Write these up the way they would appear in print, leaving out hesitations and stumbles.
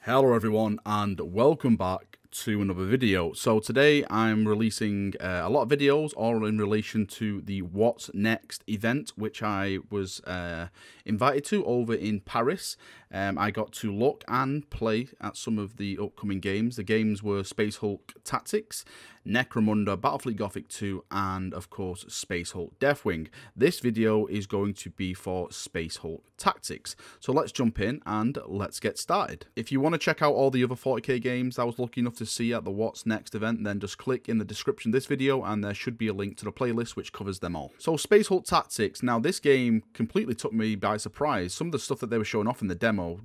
Hello everyone and welcome back to another video. So today I'm releasing a lot of videos all in relation to the What's Next event, which I was invited to over in Paris. I got to look and play at some of the upcoming games. The games were Space Hulk Tactics, Necromunda, Battlefleet Gothic 2, and of course Space Hulk Deathwing. This video is going to be for Space Hulk Tactics. So let's jump in and let's get started. If you want to check out all the other 40k games I was lucky enough to see at the What's Next event, then just click in the description of this video and there should be a link to the playlist which covers them all. So Space Hulk Tactics, now this game completely took me by surprise. Some of the stuff that they were showing off in the demo,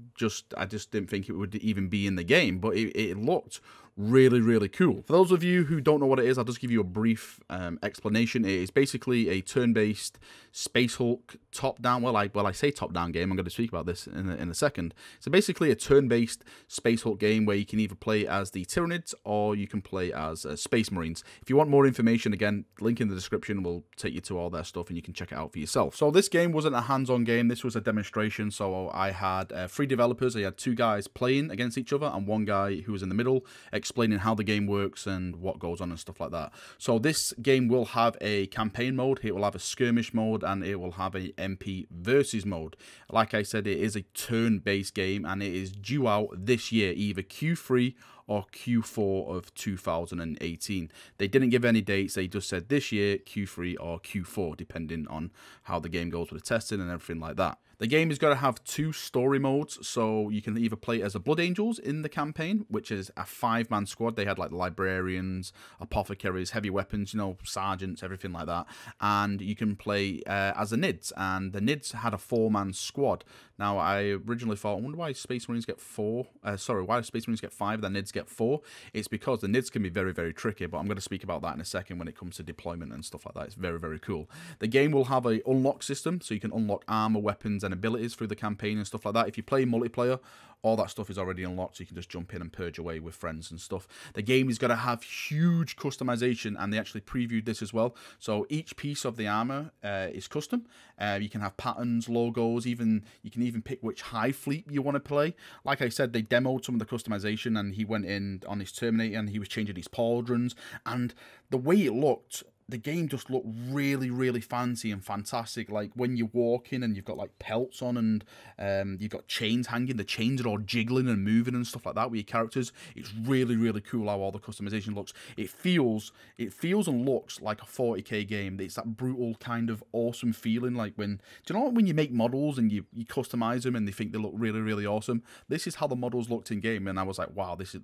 I just didn't think it would even be in the game, but it looked really cool. For those of you who don't know what it is, I'll just give you a brief explanation. It is basically a turn-based Space Hulk top-down, well I say top-down game, I'm going to speak about this in a second. So basically a turn-based Space Hulk game where you can either play as the Tyranids or you can play as Space Marines. If you want more information, again, link in the description will take you to all their stuff and you can check it out for yourself. So this game wasn't a hands-on game, this was a demonstration. So I had 3 developers, I had 2 guys playing against each other and 1 guy who was in the middle explaining how the game works and what goes on and stuff like that. So this game will have a campaign mode, it will have a skirmish mode, and it will have a MP versus mode. Like I said, it is a turn-based game and it is due out this year, either Q3 or Q4 of 2018. They didn't give any dates, they just said this year, Q3 or Q4, depending on how the game goes with the testing and everything like that. The game is going to have 2 story modes, so you can either play as a Blood Angels in the campaign, which is a 5-man squad. They had like librarians, apothecaries, heavy weapons, you know, sergeants, everything like that. And you can play as the Nids, and the Nids had a 4-man squad. Now, I originally thought, I wonder why Space Marines get 4. Why do Space Marines get 5, the Nids get 4? It's because the Nids can be very tricky, but I'm going to speak about that in a second when it comes to deployment and stuff like that. It's very cool. The game will have a unlock system, so you can unlock armor, weapons, and abilities through the campaign and stuff like that. If you play multiplayer, all that stuff is already unlocked, so you can just jump in and purge away with friends and stuff. The game is going to have huge customization, and they actually previewed this as well. So each piece of the armor is custom. You can have patterns, logos, you can even pick which hive fleet you want to play. Like I said, they demoed some of the customization, and he went in on his Terminator and he was changing his pauldrons, and the way it looked, the game just looked really fancy and fantastic. Like when you walk in and you've got like pelts on and you've got chains hanging, the chains are all jiggling and moving and stuff like that with your characters. It's really cool how all the customization looks. It feels and looks like a 40k game. It's that brutal kind of awesome feeling, like do you know when you make models and you customize them and they think they look really awesome? This is how the models looked in game, and I was like, wow, this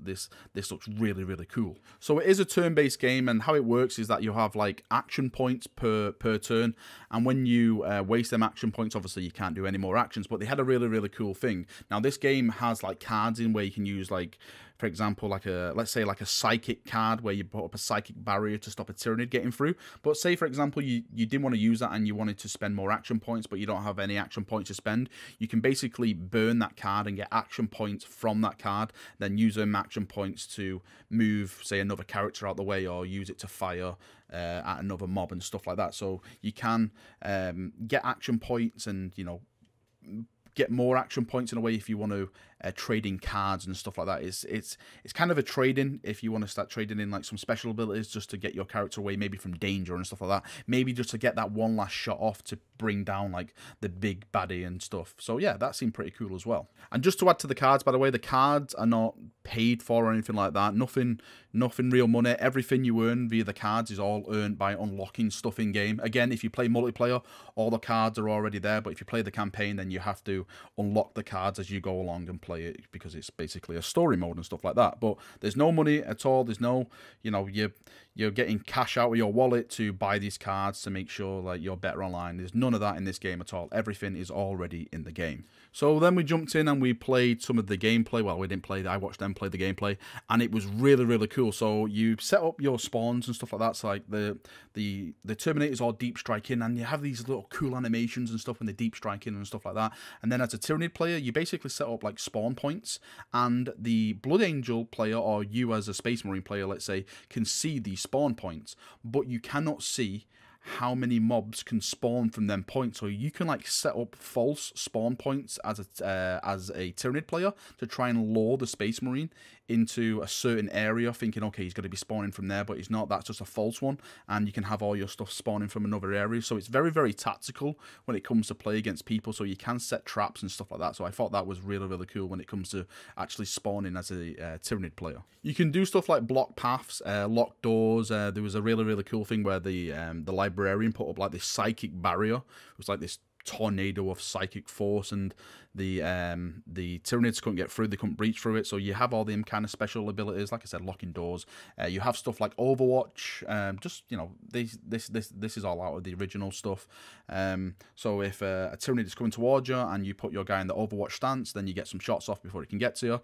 looks really cool. So it is a turn-based game, and how it works is that you have like action points per turn, and when you waste them action points, obviously you can't do any more actions. But they had a really cool thing. Now this game has like cards in where you can use, like, for example, like let's say like a psychic card where you put up a psychic barrier to stop a Tyranid getting through. But say for example you didn't want to use that and you wanted to spend more action points, but you don't have any action points to spend, you can basically burn that card and get action points from that card, then use them action points to move, say, another character out the way, or use it to fire at another mob and stuff like that. So you can get action points and, you know, get more action points in a way if you want to trade in cards and stuff like that. It's kind of a trade-in if you want to start trading in like some special abilities just to get your character away, maybe from danger and stuff like that. Maybe just to get that one last shot off to bring down like the big baddie and stuff. So yeah, that seemed pretty cool as well. And just to add to the cards, by the way, the cards are not paid for or anything like that. Nothing real money. Everything you earn via the cards is all earned by unlocking stuff in game. Again, if you play multiplayer, all the cards are already there, but if you play the campaign, then you have to unlock the cards as you go along and play it, because it's basically a story mode and stuff like that. But there's no money at all. There's no, you know, you're getting cash out of your wallet to buy these cards to make sure like you're better online. There's none of that in this game at all. Everything is already in the game. So then we jumped in and we played some of the gameplay. Well, we didn't play, I watched them play the gameplay, and it was really cool. So you set up your spawns and stuff like that. So like the Terminators are deep striking, and you have these little cool animations and stuff when they're deep striking and stuff like that. And then as a Tyranid player, you basically set up like spawn points, and the Blood Angel player, or you as a Space Marine player, let's say, can see these spawn points, but you cannot see how many mobs can spawn from them points. So you can like set up false spawn points as a Tyranid player to try and lure the Space Marine into a certain area, thinking, okay, he's going to be spawning from there, but he's not. That's just a false one, and you can have all your stuff spawning from another area. So it's very, very tactical when it comes to play against people, so you can set traps and stuff like that. So I thought that was really, really cool when it comes to actually spawning as a Tyranid player. You can do stuff like block paths, lock doors. There was a really, really cool thing where the librarian put up like this psychic barrier. It was like this tornado of psychic force, and the Tyranids couldn't get through, they couldn't breach through it. So you have all them kind of special abilities, like I said, locking doors. You have stuff like Overwatch. Just, you know, this is all out of the original stuff. So if a Tyranid is coming towards you and you put your guy in the Overwatch stance, then you get some shots off before he can get to you.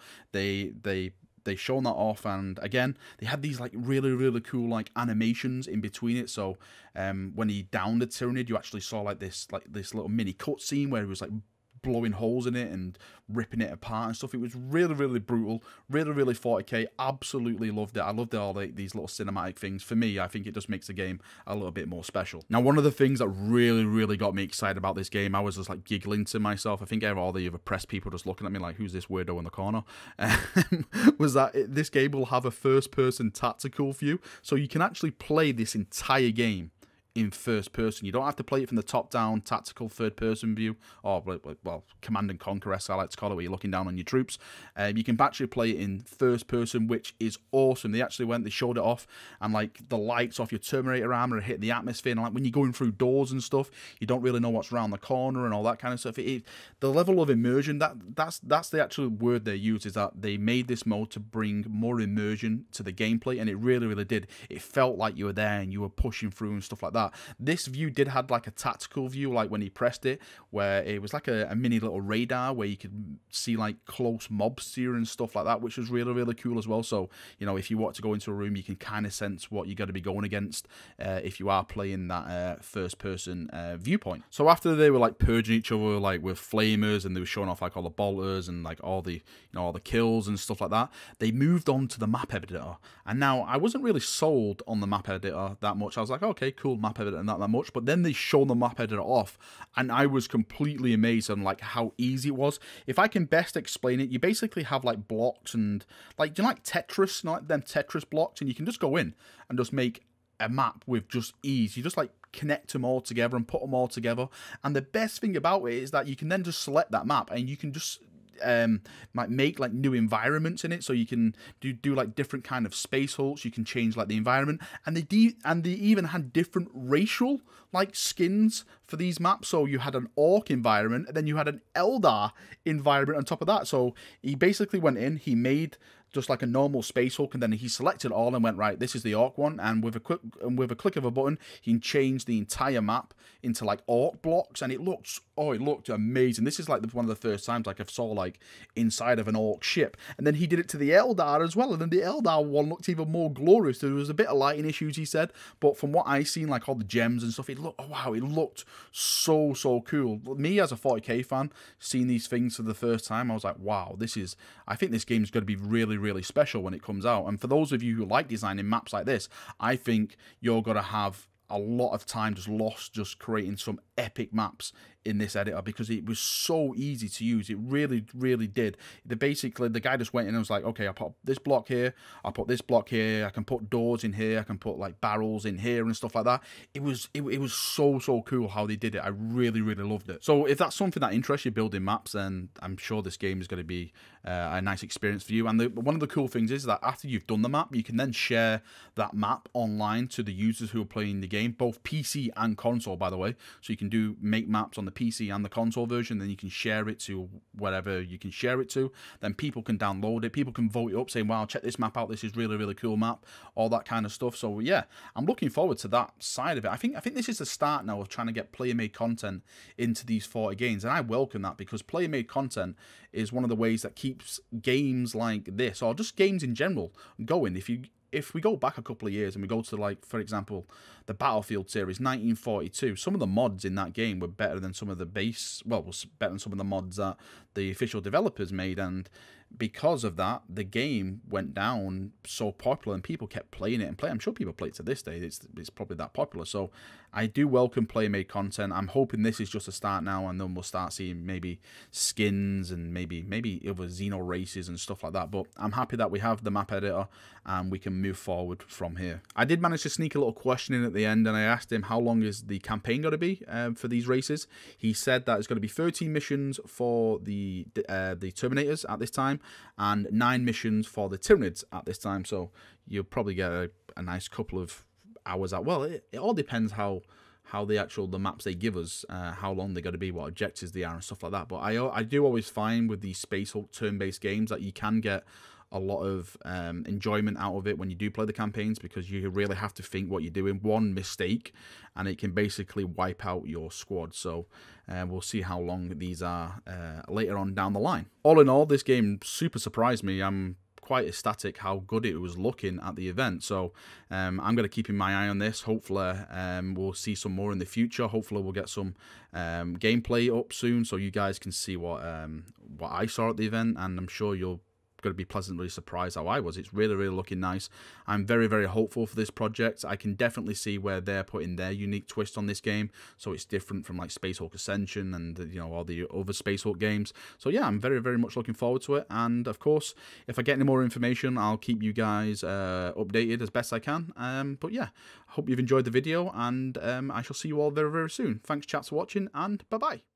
They shown that off, and again, they had these like really, really cool like animations in between it. So when he downed the Tyranid, you actually saw like this little mini cutscene where he was like blowing holes in it and ripping it apart and stuff. It was really, really brutal, really, really 40k. Absolutely loved it. I loved all these little cinematic things. For me, I think it just makes the game a little bit more special. Now, one of the things that really, really got me excited about this game, I was just like giggling to myself. I think all the other press people just looking at me like, who's this weirdo in the corner? Was that this game will have a first-person tactical view, so you can actually play this entire game in first person. You don't have to play it from the top down tactical third person view, or well, command and conquer, I like to call it, where you're looking down on your troops. You can actually play it in first person, which is awesome. They showed it off, and like the lights off your Terminator armor are hitting the atmosphere, and like when you're going through doors and stuff, you don't really know what's around the corner and all that kind of stuff. The level of immersion, that's the actual word they use, is that they made this mode to bring more immersion to the gameplay, and it really, really did. It felt like you were there and you were pushing through and stuff like that. This view did have like a tactical view, like when he pressed it, where it was like a mini little radar where you could see like close mobs here and stuff like that, which was really, really cool as well. So, you know, if you want to go into a room, you can kind of sense what you got to be going against if you are playing that first person viewpoint. So after they were like purging each other like with flamers, and they were showing off like all the bolters and like all the, you know, all the kills and stuff like that, they moved on to the map editor. And now I wasn't really sold on the map editor that much. I was like, okay, cool, map editor, and not that much. But then they showed the map editor off, and I was completely amazed on like how easy it was. If I can best explain it, you basically have like blocks, and like, you know, like Tetris, not like them Tetris blocks, and you can just go in and just make a map with just ease. You just like connect them all together and put them all together. And the best thing about it is that you can then just select that map, and you can just might make like new environments in it, so you can do like different kind of space hulks. You can change like the environment, and they even had different racial like skins for these maps. So you had an orc environment, and then you had an Eldar environment on top of that. So he basically went in, he made just like a normal space hulk, and then he selected all and went, right, this is the orc one, and with a click of a button, he can change the entire map into like orc blocks, and it looked amazing. This is like one of the first times like I saw like inside of an orc ship. And then he did it to the Eldar as well, and then the Eldar one looked even more glorious. There was a bit of lighting issues, he said, but from what I seen, like all the gems and stuff, it looked, oh wow, it looked so cool. Me as a 40k fan, seeing these things for the first time, I was like, wow, I think this game is going to be really special when it comes out. And for those of you who like designing maps like this, I think you're going to have a lot of time just lost just creating some epic maps in this editor, because it was so easy to use. It really did. Basically, the guy just went in and was like, okay, I'll put this block here, I'll put this block here, I can put doors in here, I can put like barrels in here and stuff like that. It was so cool how they did it. I really loved it. So if that's something that interests you, building maps, then I'm sure this game is going to be a nice experience for you. And one of the cool things is that after you've done the map, you can then share that map online to the users who are playing the game, both PC and console, by the way. So you can make maps on the PC and the console version, then you can share it to wherever you can share it to. Then people can download it, people can vote it up, saying, wow, check this map out, this is really cool map, all that kind of stuff. So yeah, I'm looking forward to that side of it. I think this is the start now of trying to get player-made content into these 40 games, and I welcome that, because player-made content is one of the ways that keeps games like this, or just games in general, going. If we go back a couple of years and we go to, like, for example, the Battlefield series, 1942, some of the mods in that game were better than some of the was better than some of the mods that the official developers made. And because of that, the game went down so popular, and people kept playing it and playing. I'm sure people play it to this day. It's probably that popular. So I do welcome player-made content. I'm hoping this is just a start now, and then we'll start seeing maybe skins and maybe other Xeno races and stuff like that. But I'm happy that we have the map editor and we can move forward from here. I did manage to sneak a little question in at the end, and I asked him how long is the campaign going to be for these races. He said that it's going to be 13 missions for the Terminators at this time, and 9 missions for the Tyranids at this time. So you'll probably get a nice couple of hours out. Well, it all depends how the maps they give us, how long they're going to be, what objectives they are and stuff like that. But I do always find with these Space Hulk turn-based games that you can get a lot of enjoyment out of it when you do play the campaigns, because you really have to think what you're doing. One mistake and it can basically wipe out your squad. So we'll see how long these are later on down the line. All in all, this game super surprised me. I'm quite ecstatic how good it was looking at the event. So I'm going to keep my eye on this. Hopefully we'll see some more in the future. Hopefully we'll get some gameplay up soon so you guys can see what I saw at the event, and I'm sure you'll going to be pleasantly surprised how I was. It's really looking nice. I'm very hopeful for this project. I can definitely see where they're putting their unique twist on this game, so it's different from like Space Hulk Ascension and all the other Space Hulk games. So yeah, I'm very much looking forward to it, and of course if I get any more information I'll keep you guys updated as best I can. But yeah, I hope you've enjoyed the video, and I shall see you all very soon. Thanks chat for watching, and bye bye.